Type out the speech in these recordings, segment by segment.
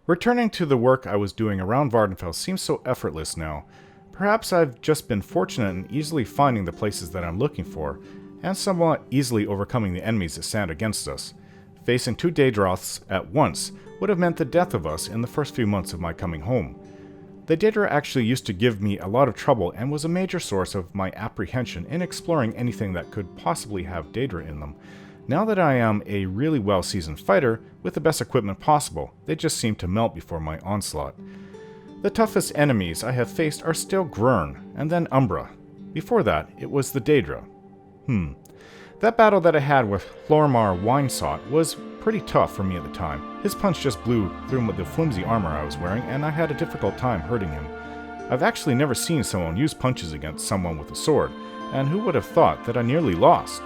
Returning to the work I was doing around Vardenfell seems so effortless now. Perhaps I've just been fortunate in easily finding the places that I'm looking for, and somewhat easily overcoming the enemies that stand against us. Facing 2 Daedroths at once would have meant the death of us in the first few months of my coming home. The Daedra actually used to give me a lot of trouble and was a major source of my apprehension in exploring anything that could possibly have Daedra in them. Now that I am a really well-seasoned fighter, with the best equipment possible, they just seem to melt before my onslaught. The toughest enemies I have faced are still Grurn, and then Umbra. Before that, it was the Daedra. That battle that I had with Hlormar Winesaught was pretty tough for me at the time. His punch just blew through the flimsy armor I was wearing, and I had a difficult time hurting him. I've actually never seen someone use punches against someone with a sword, and who would have thought that I nearly lost?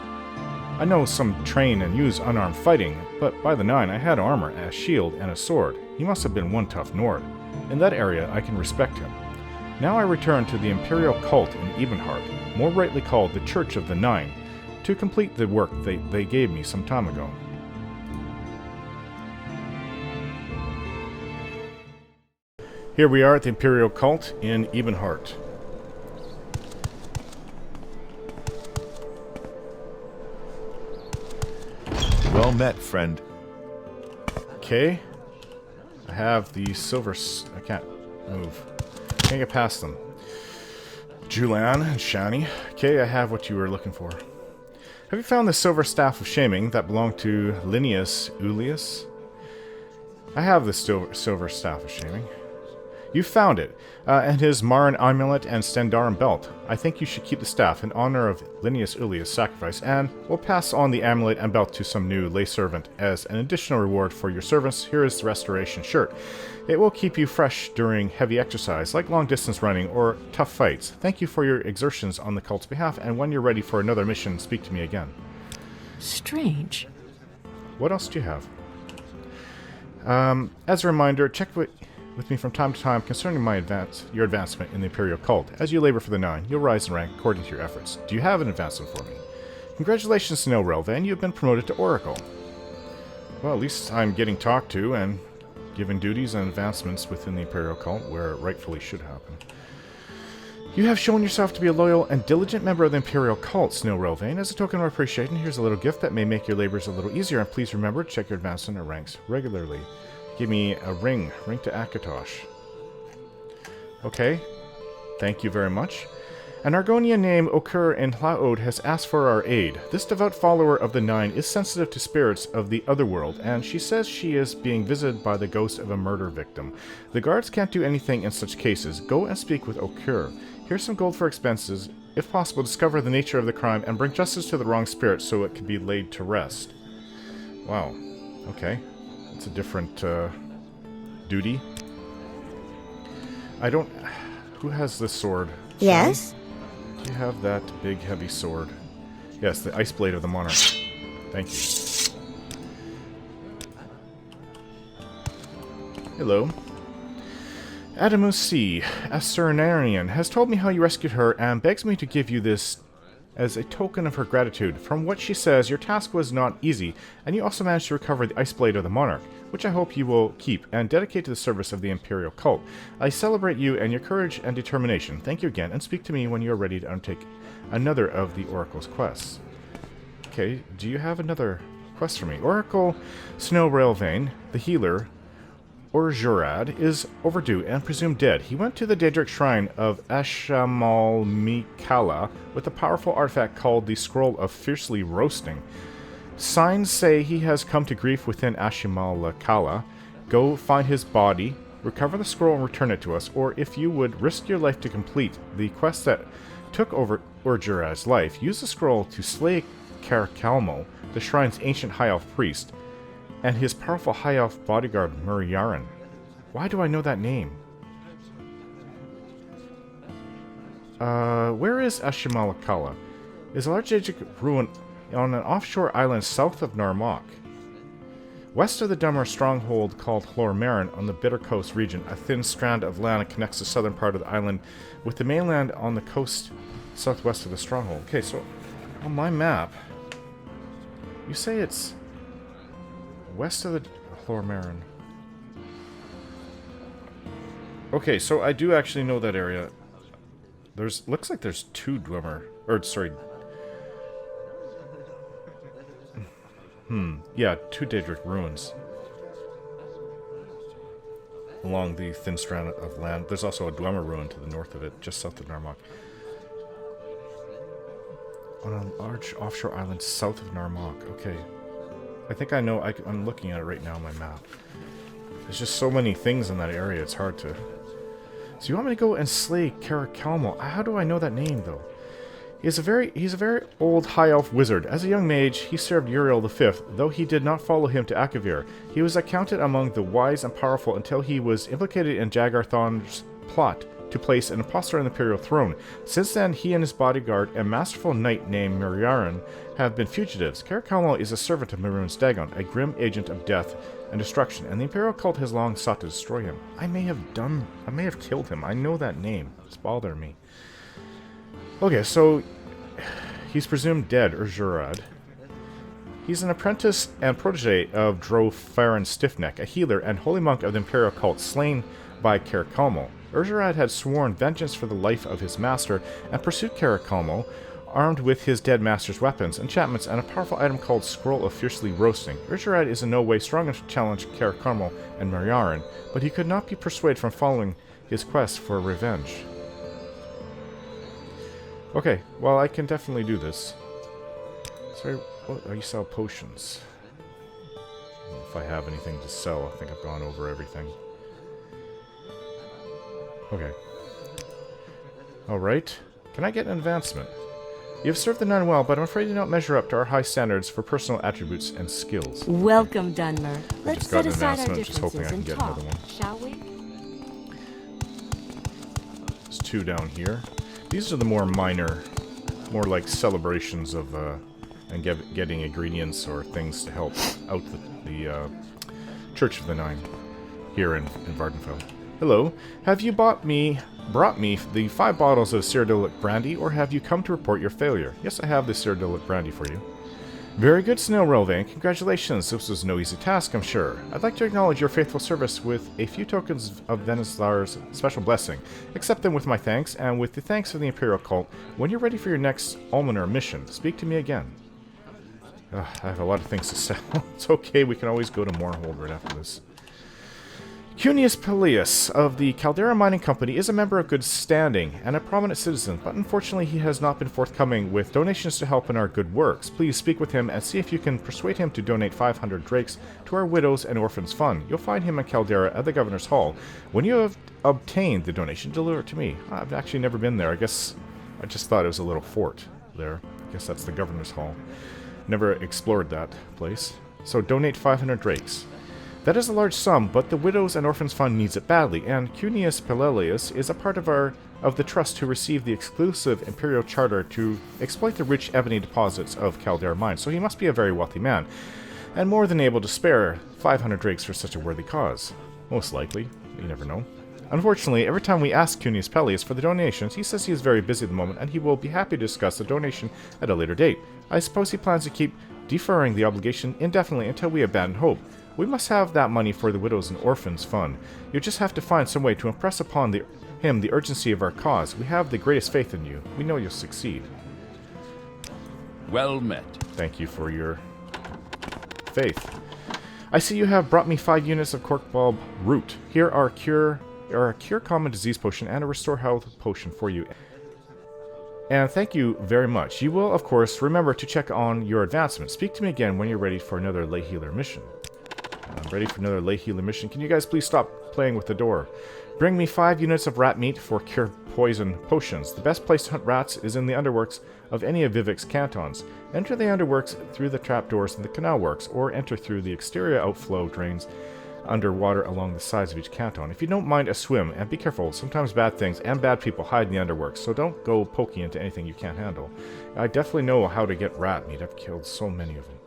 I know some train and use unarmed fighting, but by the 9 I had armor, a shield, and a sword. He must have been one tough Nord. In that area I can respect him. Now I return to the Imperial cult in Ebonheart, more rightly called the Church of the Nine, to complete the work they gave me some time ago. Here we are at the Imperial cult in Ebonheart. Well met, friend. Okay. I have the silver... I can't move. Can't get past them. Julian and Shani. Okay, I have what you were looking for. Have you found the silver staff of shaming that belonged to Linnaeus Ulius? I have the silver staff of shaming. You found it, and his Marin amulet and Stendarum belt. I think you should keep the staff in honor of Linnaeus Ulius' sacrifice, and we'll pass on the amulet and belt to some new lay servant. As an additional reward for your service, here is the restoration shirt. It will keep you fresh during heavy exercise, like long-distance running or tough fights. Thank you for your exertions on the cult's behalf, and when you're ready for another mission, speak to me again. Strange. What else do you have? As a reminder, check with me from time to time concerning your advancement in the Imperial cult. As you labor for the 9, you'll rise in rank according to your efforts. Do you have an advancement for me? Congratulations to Relvan, you have been promoted to Oracle. Well, at least I'm getting talked to and given duties and advancements within the Imperial cult where it rightfully should happen. You have shown yourself to be a loyal and diligent member of the Imperial cult, Relvan. As a token of appreciation, here's a little gift that may make your labors a little easier, and please remember to check your advancement or ranks regularly. Give me a ring to Akatosh. Okay, thank you very much. An Argonian named Okur in Hlaod has asked for our aid. This devout follower of the 9 is sensitive to spirits of the otherworld, and she says she is being visited by the ghost of a murder victim. The guards can't do anything in such cases. Go and speak with Okur. Here's some gold for expenses. If possible, discover the nature of the crime and bring justice to the wrong spirit so it can be laid to rest. Wow. Okay. It's a different duty. I don't... Who has this sword? Yes? Do you have that big, heavy sword? Yes, the Iceblade of the Monarch. Thank you. Hello. Adamus C. Asternarian has told me how you rescued her and begs me to give you this as a token of her gratitude. From what she says, your task was not easy, and you also managed to recover the Iceblade of the Monarch, which I hope you will keep and dedicate to the service of the Imperial cult. I celebrate you and your courage and determination. Thank you again, and speak to me when you are ready to undertake another of the Oracle's quests. Okay, do you have another quest for me? Oracle Snowrailvane, the healer, Orjurad, is overdue and presumed dead. He went to the Dedrick shrine of Ashamal-Mikala with a powerful artifact called the Scroll of Fiercely Roasting. Signs say he has come to grief within Ashamal-Mikala. Go find his body, recover the scroll and return it to us, or if you would risk your life to complete the quest that took over Orjurad's life, use the scroll to slay Karakalmo, the shrine's ancient High Elf priest, and his powerful High Elf bodyguard, Muriaran. Why do I know that name? Where is Ashamalakala? Is a large Daedric ruin on an offshore island south of Narmak. West of the Dummer stronghold called Hlormaren on the Bitter Coast region, a thin strand of land connects the southern part of the island with the mainland on the coast southwest of the stronghold. Okay, so on my map, you say it's west of the Hlormaren. Okay, so I do actually know that area. Looks like there's two Dwemer, or sorry. Yeah, two Daedric ruins. Along the thin strand of land. There's also a Dwemer ruin to the north of it, just south of Narmak. On a large offshore island south of Narmak. Okay. I think I know. I'm looking at it right now on my map. There's just so many things in that area, it's hard to... So you want me to go and slay Carakalmo? How do I know that name, though? He's a very old high elf wizard. As a young mage, he served Uriel V, though he did not follow him to Akavir. He was accounted among the wise and powerful until he was implicated in Jagarthon's plot to place an impostor on the imperial throne. Since then, he and his bodyguard, a masterful knight named Miriaran, have been fugitives. Carakalmo is a servant of Mehrunes Dagon, a grim agent of death and destruction, and the imperial cult has long sought to destroy him. I may have killed him. I know that name. It's bothering me. Okay, so he's presumed dead, Urzurad. He's an apprentice and protege of Drofarin Stiffneck, a healer and holy monk of the imperial cult, slain by Carakalmo. Urzurad had sworn vengeance for the life of his master and pursued Carakalmo, armed with his dead master's weapons, enchantments, and a powerful item called Scroll of Fiercely Roasting. Urzurad is in no way strong enough to challenge Carakalmo and Miriaran, but he could not be persuaded from following his quest for revenge. Okay, well, I can definitely do this. Sorry, what, you sell potions. I don't know if I have anything to sell. I think I've gone over everything. Okay. Alright. Can I get an advancement? You have served the Nine well, but I'm afraid you don't measure up to our high standards for personal attributes and skills. Welcome, Dunmer. Let's just got set an aside our announcement, just hoping I differences can and get talk, another one. shall we? There's two down here. These are the more minor, more like celebrations of, and getting ingredients or things to help out the Church of the Nine here in Vardenfell. Hello, have you brought me the 5 bottles of Cyrodiilic brandy, or have you come to report your failure? Yes, I have the Cyrodiilic brandy for you. Very good, Snail Relvain. Congratulations. This was no easy task, I'm sure. I'd like to acknowledge your faithful service with a few tokens of Venislar's special blessing. Accept them with my thanks, and with the thanks of the Imperial Cult. When you're ready for your next Almoner mission, speak to me again. I have a lot of things to sell. It's okay, we can always go to Mournhold right after this. Cunius Peleus of the Caldera Mining Company is a member of good standing and a prominent citizen, but unfortunately he has not been forthcoming with donations to help in our good works. Please speak with him and see if you can persuade him to donate 500 drakes to our Widows and Orphans Fund. You'll find him in Caldera at the Governor's Hall. When you have obtained the donation, deliver it to me. I've actually never been there. I just thought it was a little fort there. I guess that's the Governor's Hall. Never explored that place. So donate 500 drakes. That is a large sum, but the Widows and Orphans Fund needs it badly, and Cunius Peleus is a part of the trust who received the exclusive Imperial Charter to exploit the rich ebony deposits of Caldera Mine, so he must be a very wealthy man, and more than able to spare 500 drakes for such a worthy cause. Most likely. You never know. Unfortunately, every time we ask Cunius Peleus for the donations, he says he is very busy at the moment, and he will be happy to discuss the donation at a later date. I suppose he plans to keep deferring the obligation indefinitely until we abandon hope. We must have that money for the Widows and Orphans Fund. You just have to find some way to impress upon him the urgency of our cause. We have the greatest faith in you. We know you'll succeed. Well met. Thank you for your faith. I see you have brought me 5 units of Corkbulb Root. Here are a Cure Common Disease Potion and a Restore Health Potion for you. And thank you very much. You will, of course, remember to check on your advancement. Speak to me again when you're ready for another Lay Healer mission. I'm ready for another Lay Healer mission. Can you guys please stop playing with the door? Bring me 5 units of rat meat for cure poison potions. The best place to hunt rats is in the underworks of any of Vivek's cantons. Enter the underworks through the trapdoors in the canal works, or enter through the exterior outflow drains underwater along the sides of each canton. If you don't mind a swim, and be careful, sometimes bad things and bad people hide in the underworks, so don't go poking into anything you can't handle. I definitely know how to get rat meat. I've killed so many of them.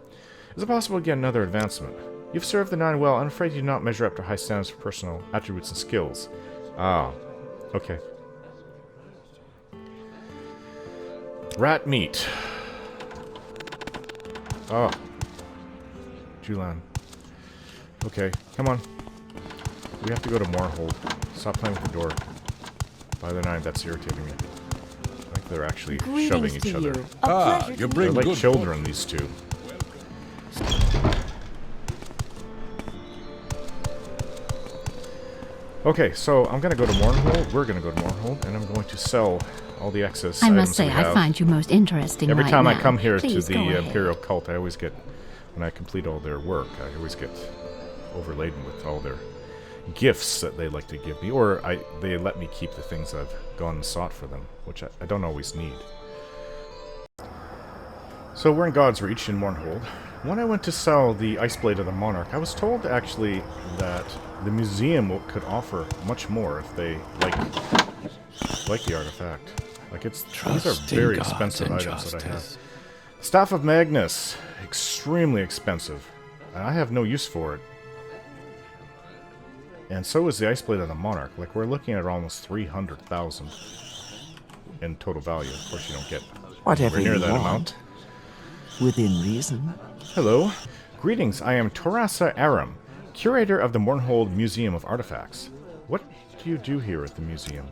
Is it possible to get another advancement? You've served the Nine well. I'm afraid you do not measure up to high standards for personal attributes and skills. Ah, okay. Rat meat. Oh. Julan. Okay, come on. We have to go to Mournhold. stop playing with the door. By the 9, that's irritating me. Like they're actually Greetings shoving to each other. you. A pleasure you to bring They're like good children, these two. Okay, so I'm gonna go to Mournhold. We're gonna go to Mournhold, and I'm going to sell all the excess I items must say, we I have. find you most interesting Every right time I now. come here Please to go the ahead. Imperial cult, I always get, when I complete all their work, I always get overladen with all their gifts that they like to give me, or they let me keep the things I've gone and sought for them, which I don't always need. So we're in God's Reach in Mournhold. When I went to sell the Iceblade of the Monarch, I was told actually that the museum could offer much more if they like the artifact. Like these are very expensive items that I have. Staff of Magnus, extremely expensive. And I have no use for it. And so is the Iceblade of the Monarch. Like we're looking at almost 300,000 in total value. Of course, you don't get Whatever near you that want, amount. within reason. Hello. Greetings, I am Torasa Aram, curator of the Mournhold Museum of Artifacts. What do you do here at the museum?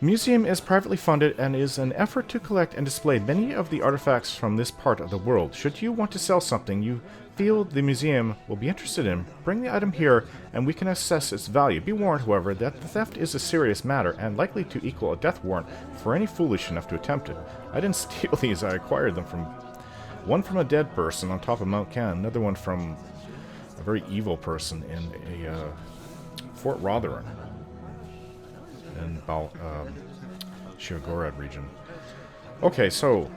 The museum is privately funded and is an effort to collect and display many of the artifacts from this part of the world. Should you want to sell something you feel the museum will be interested in, bring the item here and we can assess its value. Be warned, however, that the theft is a serious matter and likely to equal a death warrant for any foolish enough to attempt it. I didn't steal these, I acquired them from one from a dead person on top of Mount Can, another one from a very evil person in a Fort Rotherham in Sheogorod region. Okay, so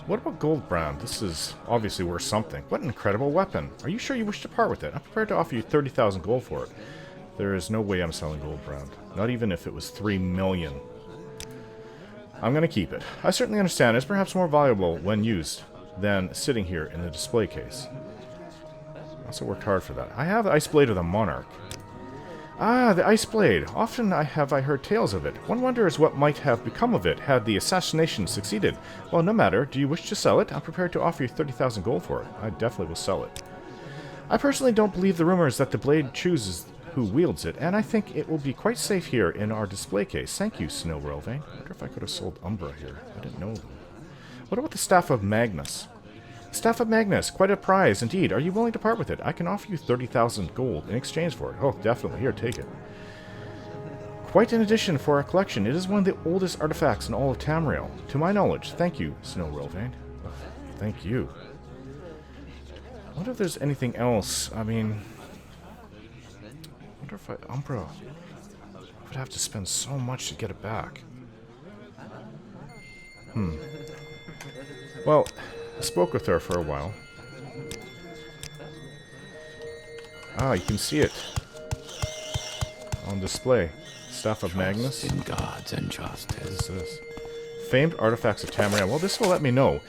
what about Goldbrand? This is obviously worth something. What an incredible weapon. Are you sure you wish to part with it? I'm prepared to offer you 30,000 gold for it. There is no way I'm selling Goldbrand. Not even if it was 3 million. I'm going to keep it. I certainly understand it's perhaps more valuable when used than sitting here in the display case. I also worked hard for that. I have the Iceblade of the Monarch. Ah, the Iceblade. Often I heard tales of it. One wonders what might have become of it had the assassination succeeded. Well, no matter. Do you wish to sell it? I'm prepared to offer you 30,000 gold for it. I definitely will sell it. I personally don't believe the rumors that the blade chooses who wields it, and I think it will be quite safe here in our display case. Thank you, Snow Relvain. I wonder if I could have sold Umbra here. I didn't know them. What about the Staff of Magnus? Staff of Magnus, quite a prize indeed. Are you willing to part with it? I can offer you 30,000 gold in exchange for it. Oh, definitely. Here, take it. Quite an addition for our collection. It is one of the oldest artifacts in all of Tamriel. To my knowledge. Thank you, Snow Relvain. Oh, thank you. I wonder if there's anything else. I mean, I wonder if Umbra, I would have to spend so much to get it back. Well, I spoke with her for a while. Ah, you can see it on display. Staff of Magnus. In God's injustice. What is this? Famed artifacts of Tamriel. Well, this will let me know.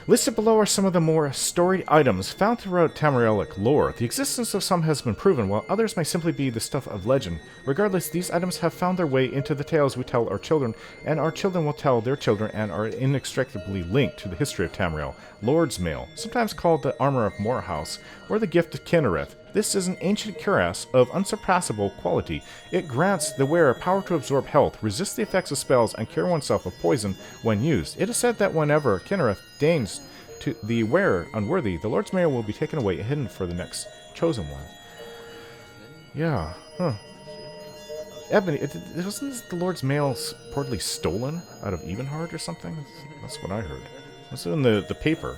Listed below are some of the more storied items found throughout Tamrielic lore. The existence of some has been proven, while others may simply be the stuff of legend. Regardless, these items have found their way into the tales we tell our children, and our children will tell their children, and are inextricably linked to the history of Tamriel. Lord's Mail, sometimes called the Armor of Moorhouse, or the Gift of Kinnereth. This is an ancient cuirass of unsurpassable quality. It grants the wearer power to absorb health, resist the effects of spells, and cure oneself of poison when used. It is said that whenever Kinnereth deigns to the wearer unworthy, the Lord's Mail will be taken away and hidden for the next chosen one. Yeah, huh. Ebony, wasn't the Lord's Mail reportedly stolen out of Ebenhard or something? That's what I heard. What's in the paper?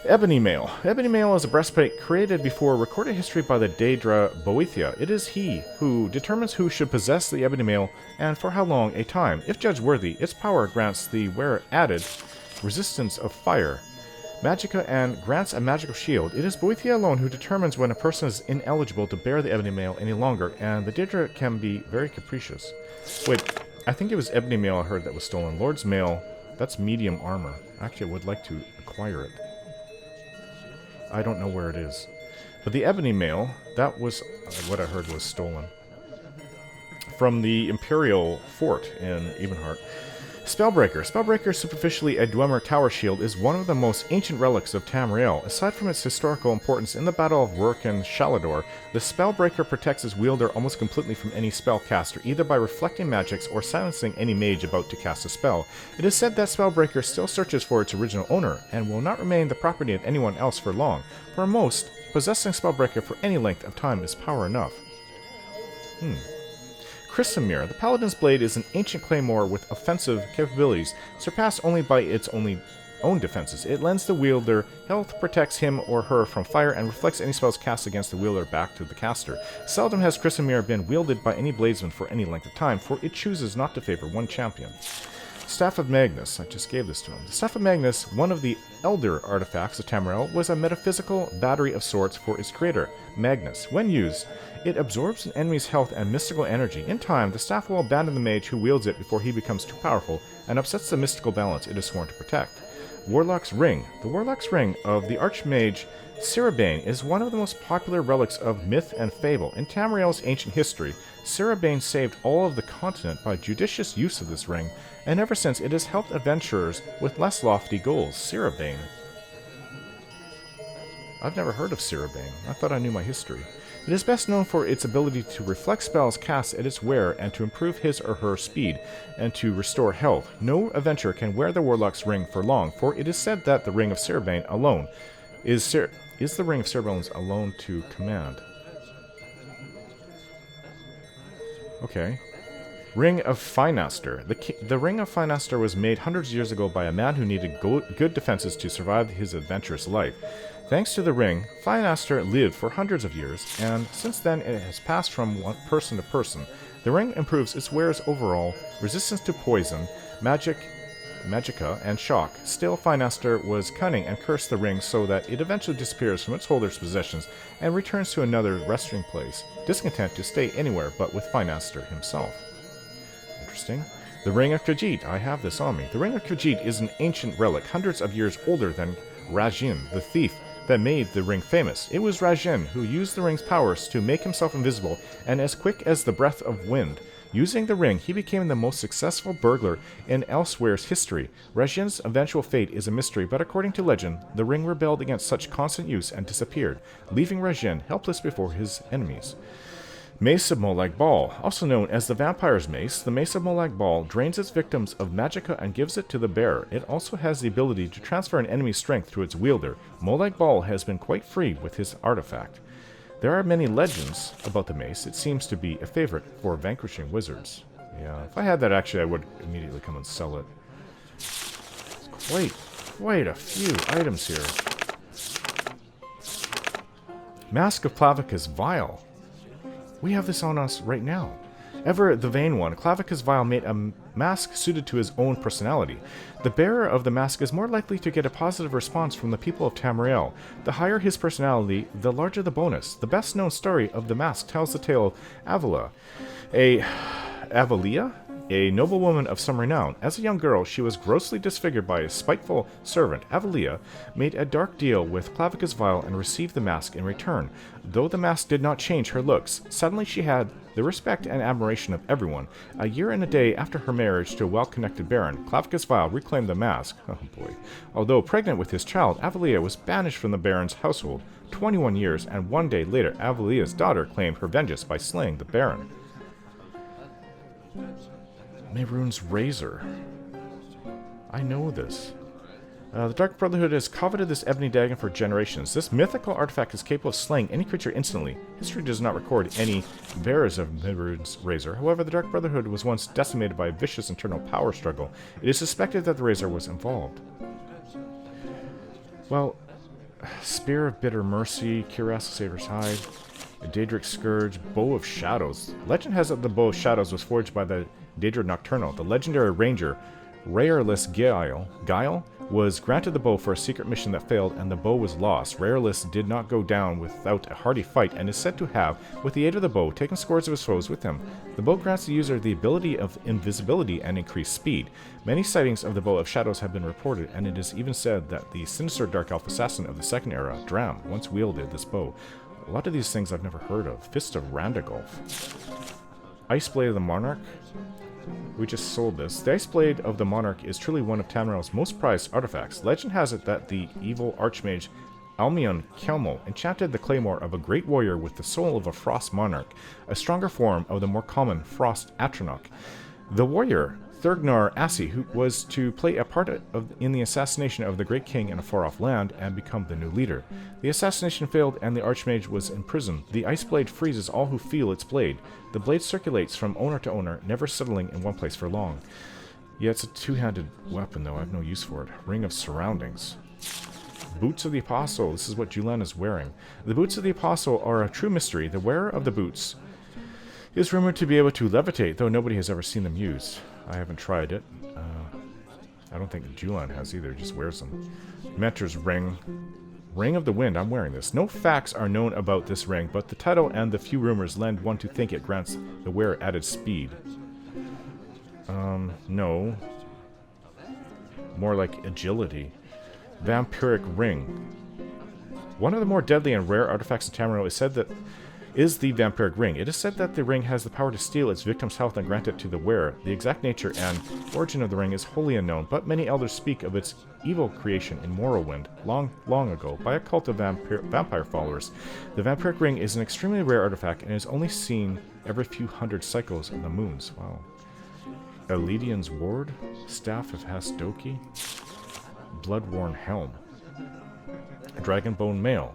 Ebony Mail. Ebony Mail is a breastplate created before recorded history by the Daedra Boethia. It is he who determines who should possess the Ebony Mail and for how long a time. If judged worthy, its power grants the wearer added resistance of fire, magicka, and grants a magical shield. It is Boethia alone who determines when a person is ineligible to bear the Ebony Mail any longer, and the Daedra can be very capricious. Wait, I think it was Ebony Mail I heard that was stolen. Lord's Mail, that's medium armor. Actually, I would like to acquire it. I don't know where it is. But the Ebony Mail, that was what I heard was stolen. From the Imperial Fort in Ebenhart. Spellbreaker. Spellbreaker, superficially a Dwemer tower shield, is one of the most ancient relics of Tamriel. Aside from its historical importance in the Battle of Rourke and Shalador, the Spellbreaker protects its wielder almost completely from any spellcaster, either by reflecting magics or silencing any mage about to cast a spell. It is said that Spellbreaker still searches for its original owner, and will not remain the property of anyone else for long. For most, possessing Spellbreaker for any length of time is power enough. Crescent. The Paladin's Blade is an ancient claymore with offensive capabilities, surpassed only by its own defenses. It lends the wielder health, protects him or her from fire, and reflects any spells cast against the wielder back to the caster. Seldom has Crescent been wielded by any bladesman for any length of time, for it chooses not to favor one champion. Staff of Magnus. I just gave this to him. The Staff of Magnus, one of the elder artifacts of Tamriel, was a metaphysical battery of sorts for its creator, Magnus. When used, it absorbs an enemy's health and mystical energy. In time, the staff will abandon the mage who wields it before he becomes too powerful and upsets the mystical balance it is sworn to protect. Warlock's Ring. The Warlock's Ring of the Archmage Ciribane is one of the most popular relics of myth and fable. In Tamriel's ancient history, Ciribane saved all of the continent by judicious use of this ring, and ever since it has helped adventurers with less lofty goals. Ciribane. I've never heard of Ciribane. I thought I knew my history. It is best known for its ability to reflect spells cast at its wearer and to improve his or her speed, and to restore health. No adventurer can wear the Warlock's Ring for long, for it is said that the Ring of Ciribane alone is the Ring of Ciribane's alone to command. Okay. Ring of Finaster. The Ring of Finaster was made hundreds of years ago by a man who needed good defenses to survive his adventurous life. Thanks to the ring, Finaster lived for hundreds of years, and since then it has passed from one person to person. The ring improves its wearer's overall resistance to poison, magicka, and shock. Still, Finaster was cunning and cursed the ring so that it eventually disappears from its holder's possessions and returns to another resting place, discontent to stay anywhere but with Finaster himself. Interesting. The Ring of Khajiit. I have this on me. The Ring of Khajiit is an ancient relic, hundreds of years older than Rajin, the thief that made the ring famous. It was Rajin who used the ring's powers to make himself invisible and as quick as the breath of wind. Using the ring, he became the most successful burglar in Elswere's history. Rajin's eventual fate is a mystery, but according to legend, the ring rebelled against such constant use and disappeared, leaving Rajin helpless before his enemies. Mace of Molag Bal. Also known as the Vampire's Mace, the Mace of Molag Bal drains its victims of magicka and gives it to the bearer. It also has the ability to transfer an enemy's strength to its wielder. Molag Bal has been quite free with his artifact. There are many legends about the mace. It seems to be a favorite for vanquishing wizards. Yeah, if I had that, actually, I would immediately come and sell it. Quite a few items here. Mask of Clavicus Vial. We have this on us right now. Ever the vain one, Clavicus Vial made a mask suited to his own personality. The bearer of the mask is more likely to get a positive response from the people of Tamriel. The higher his personality, the larger the bonus. The best known story of the mask tells the tale of Avalia, a noblewoman of some renown. As a young girl, she was grossly disfigured by a spiteful servant. Avalia made a dark deal with Clavicus Vial and received the mask in return. Though the mask did not change her looks, suddenly she had the respect and admiration of everyone. A year and a day after her marriage to a well-connected baron, Clavicus Vial reclaimed the mask. Oh boy. Although pregnant with his child, Avalia was banished from the baron's household 21 years, and one day later, Avalia's daughter claimed her vengeance by slaying the baron. Mehrunes Razor. I know this. The Dark Brotherhood has coveted this Ebony Dagger for generations. This mythical artifact is capable of slaying any creature instantly. History does not record any bearers of Mehrunes Razor. However, the Dark Brotherhood was once decimated by a vicious internal power struggle. It is suspected that the Razor was involved. Well, Spear of Bitter Mercy, Cuirass of Saber's Hide, Daedric Scourge, Bow of Shadows. Legend has it the Bow of Shadows was forged by the Daedric Nocturnal. The legendary ranger, Rareless Guile, was granted the bow for a secret mission that failed, and the bow was lost. Rareless did not go down without a hearty fight, and is said to have, with the aid of the bow, taken scores of his foes with him. The bow grants the user the ability of invisibility and increased speed. Many sightings of the Bow of Shadows have been reported, and it is even said that the sinister Dark Elf assassin of the Second Era, Dram, once wielded this bow. A lot of these things I've never heard of. Fist of Randagulf. Iceblade of the Monarch. We just sold this. The Iceblade of the Monarch is truly one of Tamriel's most prized artifacts. Legend has it that the evil archmage Almion Kelmo enchanted the claymore of a great warrior with the soul of a frost monarch, a stronger form of the more common frost atronach. The warrior, Thurgnar Assi, who was to play a part in the assassination of the great king in a far-off land and become the new leader. The assassination failed and the archmage was imprisoned. The Iceblade freezes all who feel its blade. The blade circulates from owner to owner, never settling in one place for long. Yeah, it's a two-handed weapon, though. I have no use for it. Ring of Surroundings. Boots of the Apostle. This is what Julian is wearing. The boots of the Apostle are a true mystery. The wearer of the boots is rumored to be able to levitate, though nobody has ever seen them used. I haven't tried it. I don't think Julian has either. Just wears them. Mentor's Ring. Ring of the Wind. I'm wearing this. No facts are known about this ring, but the title and the few rumors lend one to think it grants the wearer added speed. No. More like agility. Vampiric Ring. One of the more deadly and rare artifacts in Tamriel is the Vampiric Ring. It is said that the ring has the power to steal its victim's health and grant it to the wearer. The exact nature and origin of the ring is wholly unknown, but many elders speak of its evil creation in Morrowind, long ago, by a cult of vampire followers. The Vampiric Ring is an extremely rare artifact and is only seen every few hundred cycles of the moons. Wow. Eledian's Ward, Staff of Hasdoki, Bloodworn Helm, Dragonbone Mail,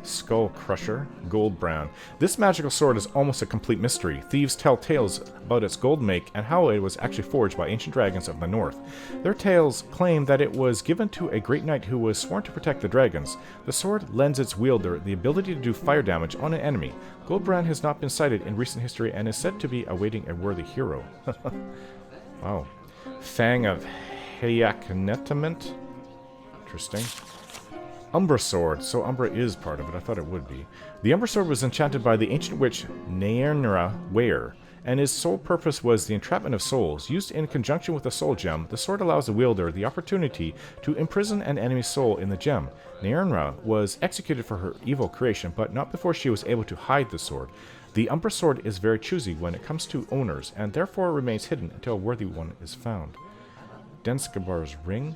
Skull Crusher, Gold Brand. This magical sword is almost a complete mystery. Thieves tell tales about its gold make and how it was actually forged by ancient dragons of the north. Their tales claim that it was given to a great knight who was sworn to protect the dragons. The sword lends its wielder the ability to do fire damage on an enemy. Goldbrand has not been cited in recent history and is said to be awaiting a worthy hero. Wow. Fang of Hayaknetament. Interesting. Umbra Sword. So Umbra is part of it. I thought it would be. The Umbra Sword was enchanted by the ancient witch Nairnra Weir, and its sole purpose was the entrapment of souls. Used in conjunction with the soul gem, the sword allows the wielder the opportunity to imprison an enemy's soul in the gem. Nairnra was executed for her evil creation, but not before she was able to hide the sword. The Umbra Sword is very choosy when it comes to owners, and therefore remains hidden until a worthy one is found. Denskabar's Ring.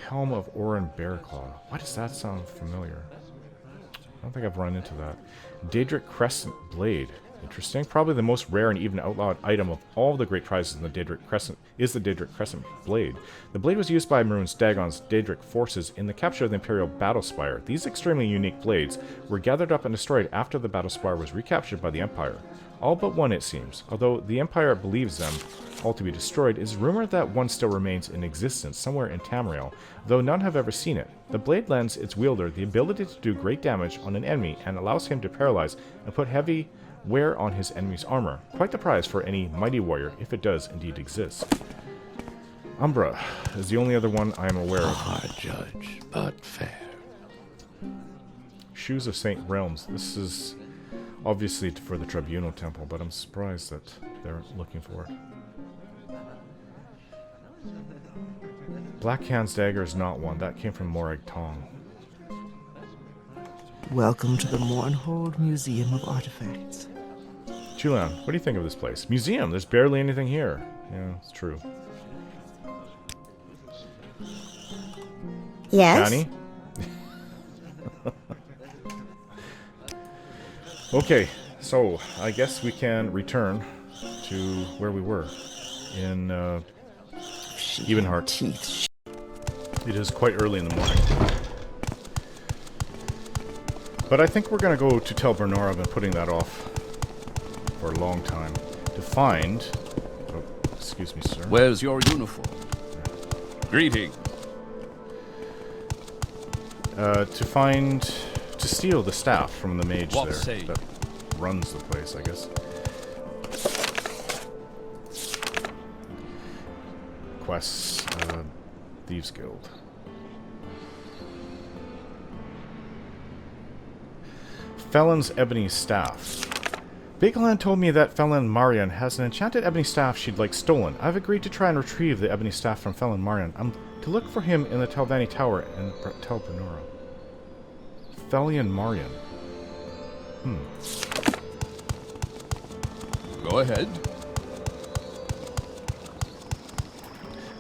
Helm of Orin Bearclaw. Why does that sound familiar? I don't think I've run into that. Dedrick Crescent Blade. Interesting. Probably the most rare and even outlawed item of all the great prizes in the Daedric Crescent is the Daedric Crescent Blade. The blade was used by Maroon's Dagon's Daedric forces in the capture of the Imperial Battle Spire. These extremely unique blades were gathered up and destroyed after the Battle Spire was recaptured by the Empire. All but one, it seems. Although the Empire believes them all to be destroyed, it is rumored that one still remains in existence somewhere in Tamriel, though none have ever seen it. The blade lends its wielder the ability to do great damage on an enemy and allows him to paralyze and put heavy wear on his enemy's armor. Quite the prize for any mighty warrior, if it does indeed exist. Umbra is the only other one I am aware of. A hard judge, but fair. Shoes of St. Realms. This is obviously for the Tribunal Temple, but I'm surprised that they're looking for it. Blackhand's Dagger is not one. That came from Morag Tong. Welcome to the Mournhold Museum of Artifacts. Julian, what do you think of this place? Museum, there's barely anything here. Yeah, it's true. Yes? Annie? Okay, so I guess we can return to where we were in Evenheart. Teeth. It is quite early in the morning. But I think we're going to go to Tel Bernor. I've been putting that off for a long time. To find... Oh, excuse me, sir. Where's your uniform? Greeting. To steal the staff from the mage What there. say? That runs the place, I guess. Quests. Thieves Guild. Felon's Ebony Staff. Bakeland told me that Felon Marion has an enchanted ebony staff she'd like stolen. I've agreed to try and retrieve the ebony staff from Felon Marion. I'm to look for him in the Telvanni Tower in Tel Bernora. Felion Marion. Go ahead.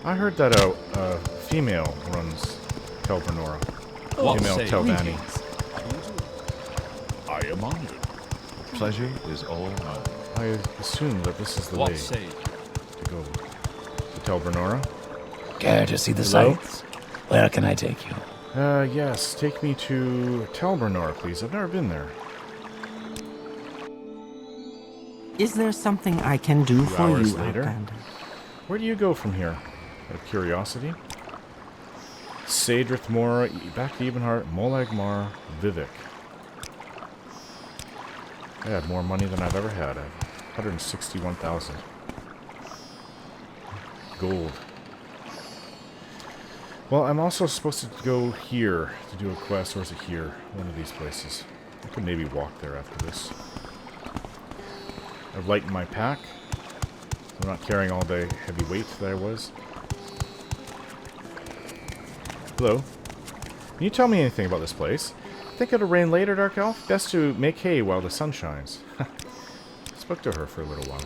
I heard that a female runs Tel Bernora. What Female say Telvanni. you? I am honored. Pleasure is all mine. I assume that this is the What way say you? to go to Tel Bernora. Care to see the Hello? sights? Where can I take you? Yes, take me to Tel Bernora, please. I've never been there. Is there something I can do for hours you, later. Outlander? Where do you go from here? Out of curiosity. Sadrith Mora, back to Ebenheart, Molag Mar, Vivek. I had more money than I've ever had. 161,000. Gold. Well, I'm also supposed to go here to do a quest, or is it here? One of these places. I could maybe walk there after this. I've lightened my pack. I'm not carrying all the heavy weight that I was. Hello. Can you tell me anything about this place? Think it'll rain later, Dark Elf? Best to make hay while the sun shines. Spoke to her for a little while.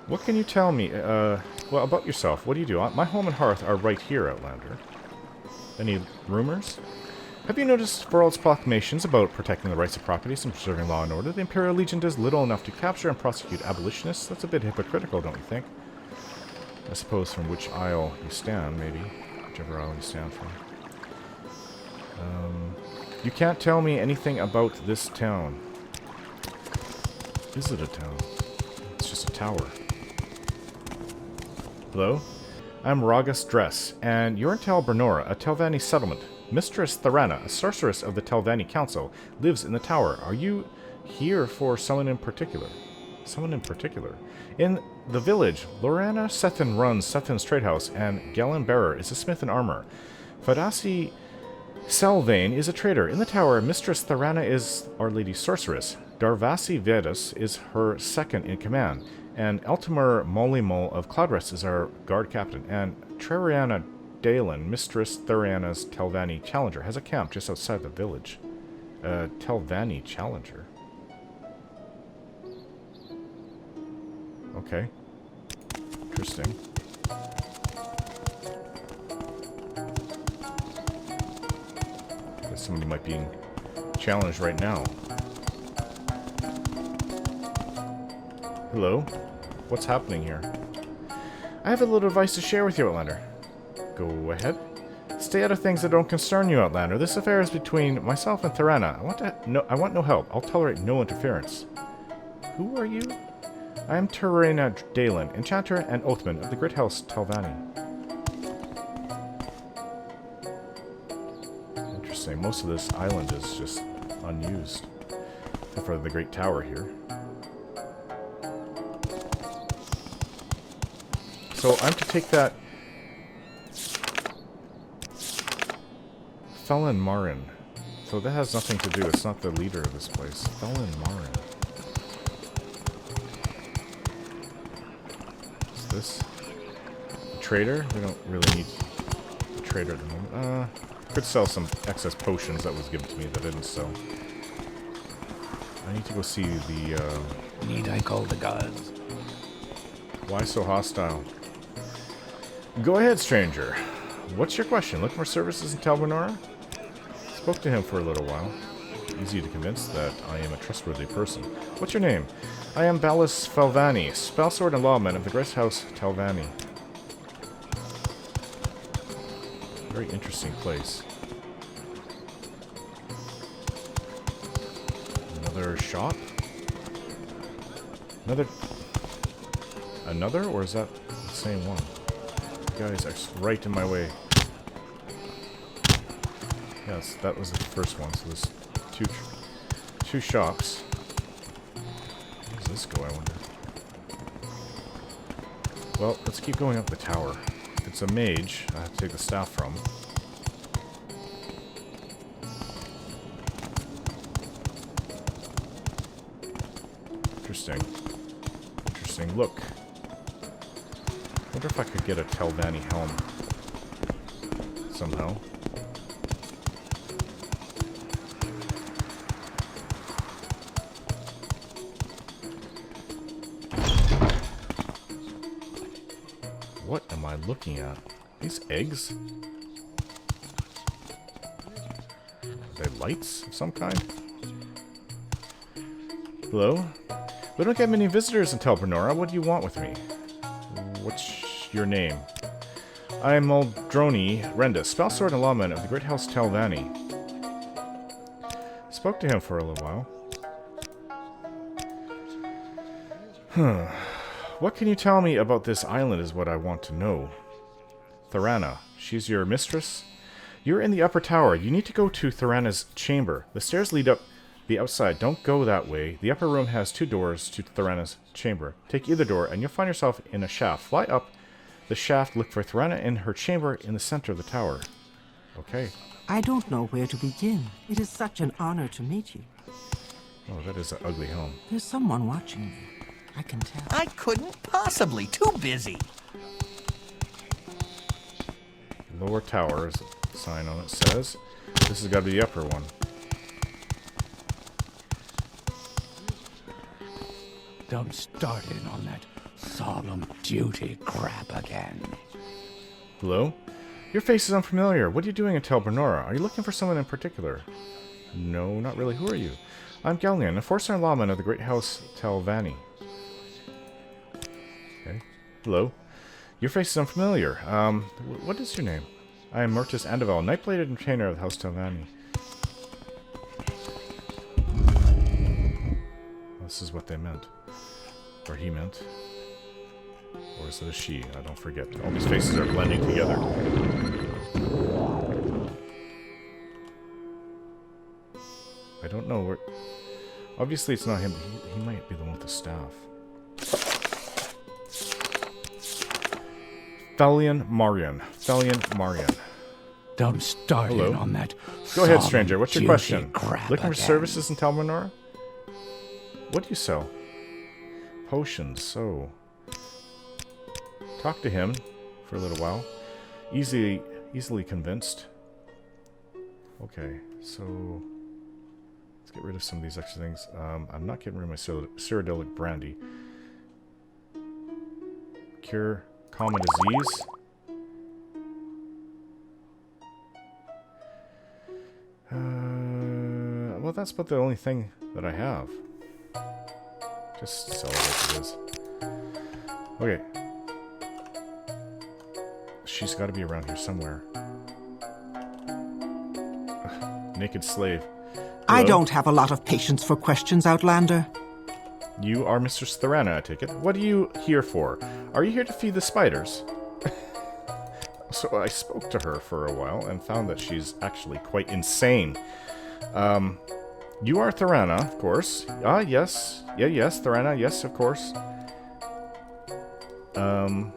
What can you tell me, well, about yourself? What do you do? My home and hearth are right here, Outlander. Any rumors? Have you noticed Varald's proclamations about protecting the rights of properties and preserving law and order? The Imperial Legion does little enough to capture and prosecute abolitionists. That's a bit hypocritical, don't you think? I suppose from which aisle you stand, maybe. Whichever aisle you stand from. You can't tell me anything about this town. Is it a town? It's just a tower. Hello? I'm Ragus Dress, and you're in Tel Bernora, a Telvanni settlement. Mistress Thorana, a sorceress of the Telvanni Council, lives in the tower. Are you here for someone in particular? Someone in particular? In the village, Lorana Sethin runs Sethin's Trade House, and Galen Bearer is a smith in armor. Fadasi Selvane is a trader. In the tower, Mistress Thorana is Our Lady Sorceress. Darvasi Vedas is her second in command, and Eltimur Molimol of Cloudrest is our guard captain, and Treriana Dalen, Mistress Thorana's Telvanni Challenger, has a camp just outside the village. Telvanni Challenger. Okay. Interesting. Guess somebody might be challenged right now. Hello? What's happening here? I have a little advice to share with you, Outlander. Go ahead. Stay out of things that don't concern you, Outlander. This affair is between myself and Thorana. I want no help. I'll tolerate no interference. Who are you? I am Terena Dalen, Enchanter and Oathman of the Great House Telvanni. Interesting. Most of this island is just unused. Except for the Great Tower here. So I'm to take that Felon Marin. So that has nothing to do. It's not the leader of this place. Felon Marin. Is this a trader? We don't really need a trader at the moment. Could sell some excess potions that was given to me that I didn't sell. I need to go see the, Need I call the guards? Why so hostile? Go ahead, stranger. What's your question? Looking for services in Tel Bernora? Spoke to him for a little while. Easy to convince that I am a trustworthy person. What's your name? I am Ballas Felvanni, spellsword and lawman of the Great House Telvanni. Very interesting place. Another shop? Another? Or is that the same one? Guys, that's right in my way. Yes, that was the first one, so there's two shops. Where does this go, I wonder? Well, let's keep going up the tower. If it's a mage, I have to take the staff from. Interesting. Interesting look. I wonder if I could get a Telvanni helm. Somehow. What am I looking at? These eggs? Are they lights of some kind? Hello? We don't get many visitors in Telbernora. What do you want with me? What's your name? I am Muldroni Rendus, Spellsword and Lawman of the Great House Telvanni. Spoke to him for a little while. What can you tell me about this island is what I want to know. Thorana, she's your mistress? You're in the upper tower. You need to go to Thorana's chamber. The stairs lead up the outside. Don't go that way. The upper room has 2 doors to Thorana's chamber. Take either door and you'll find yourself in a shaft. Fly up the shaft, look for Thorana in her chamber in the center of the tower. Okay. I don't know where to begin. It is such an honor to meet you. Oh, that is an ugly helm. There's someone watching you. I can tell. I couldn't possibly. Too busy. Lower tower is a sign on it says. This has got to be the upper one. Don't start in on that solemn duty crap again. Hello? Your face is unfamiliar. What are you doing in Telbernora? Are you looking for someone in particular? No, not really. Who are you? I'm Gallian, Enforcer and Lawman of the Great House Telvanni. Okay. Hello? Your face is unfamiliar. What is your name? I am Murtis Andeval, Nightblade Entertainer of the House Telvanni. This is what they meant. Or he meant. Or is it a she? I don't forget. All these faces are blending together. I don't know where... Obviously it's not him, but he might be the one with the staff. Felian Marian. Don't start Hello. in on that. Go ahead, stranger. What's your duty question? crap Looking for again. services in Telbernora? What do you sell? Potions, so... Talk to him for a little while. Easily convinced. Okay, so... Let's get rid of some of these extra things. I'm not getting rid of my Cyrodiilic brandy. Cure common disease. Well, that's about the only thing that I have. Just sell it like it is. Okay. She's got to be around here somewhere. Ugh, naked slave. I Hello? don't have a lot of patience for questions, Outlander. You are Mistress Thorana, I take it. What are you here for? Are you here to feed the spiders? So I spoke to her for a while and found that she's actually quite insane. You are Thorana, of course. Ah, yes. Yeah, yes, Thorana, yes, of course. Can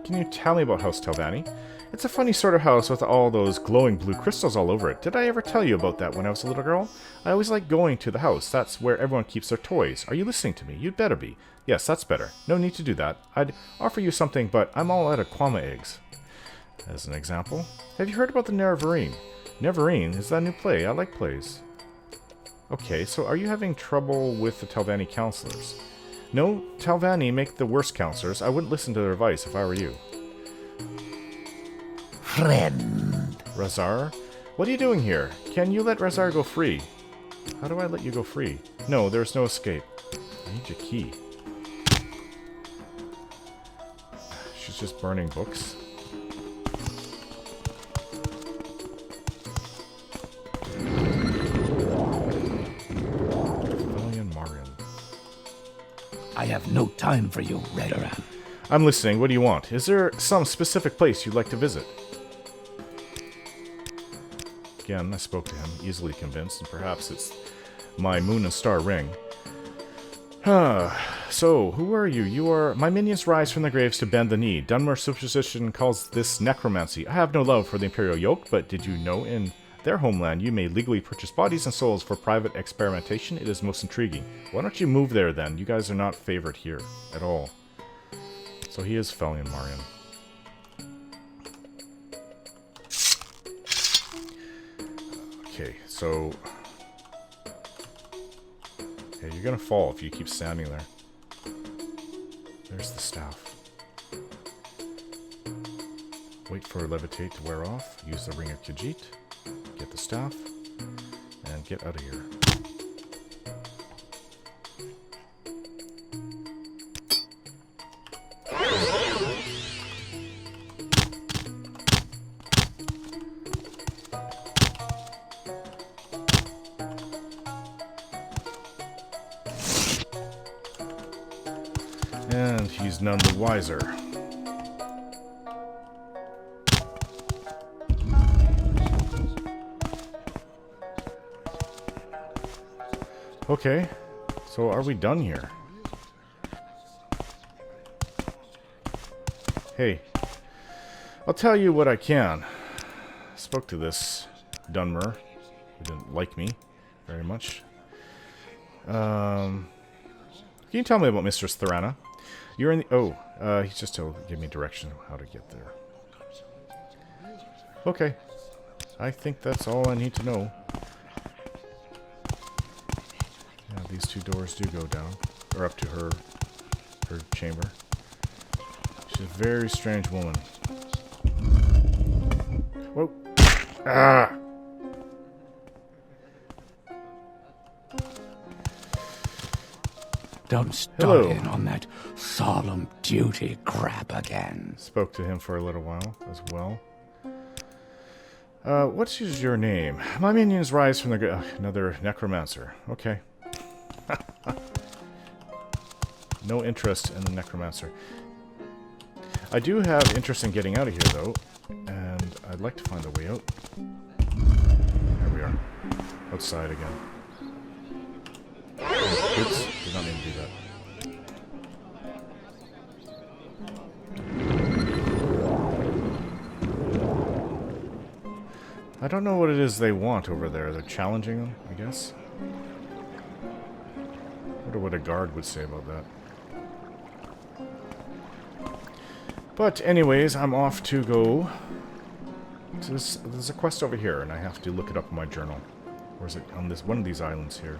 you tell me about House Telvanni? It's a funny sort of house with all those glowing blue crystals all over it. Did I ever tell you about that when I was a little girl? I always like going to the house. That's where everyone keeps their toys. Are you listening to me? You'd better be. Yes, that's better. No need to do that. I'd offer you something, but I'm all out of Quama eggs. As an example, have you heard about the Neverine? Neverine? Is that a new play? I like plays. Okay, so are you having trouble with the Telvanni counselors? No, Telvanni make the worst counselors. I wouldn't listen to their advice if I were you. Friend. Razar? What are you doing here? Can you let Razar go free? How do I let you go free? No, there's no escape. I need your key. She's just burning books. I have no time for you, Redoran. I'm listening. What do you want? Is there some specific place you'd like to visit? Again, I spoke to him, easily convinced, and perhaps it's my moon and star ring. So, who are you? You are... My minions rise from the graves to bend the knee. Dunmer superstition calls this necromancy. I have no love for the Imperial yoke, but did you know in their homeland you may legally purchase bodies and souls for private experimentation? It is most intriguing. Why don't you move there then? You guys are not favored here at all. So he is Felian Marian. Okay, so... Okay, you're gonna fall if you keep standing there. There's the staff. Wait for levitate to wear off. Use the Ring of Khajiit. Get the staff. And get out of here. And he's none the wiser. Okay, so are we done here? Hey, I'll tell you what I can. I spoke to this Dunmer, who didn't like me very much. Can you tell me about Mistress Thorana? You're in the... Oh, he's just to give me direction on how to get there. Okay. I think that's all I need to know. Yeah, these two doors do go down. Or up to her chamber. She's a very strange woman. Whoa. Ah! Don't start Hello. in on that solemn duty grab again. Spoke to him for a little while as well. What is your name? My minions rise from the... another necromancer. Okay. No interest in the necromancer. I do have interest in getting out of here, though. And I'd like to find a way out. There we are. Outside again. Oops. Did not mean to do that. I don't know what it is they want over there. They're challenging them, I guess. I wonder what a guard would say about that. But anyways, I'm off to go to this. There's a quest over here, and I have to look it up in my journal. Or is it on this one of these islands here?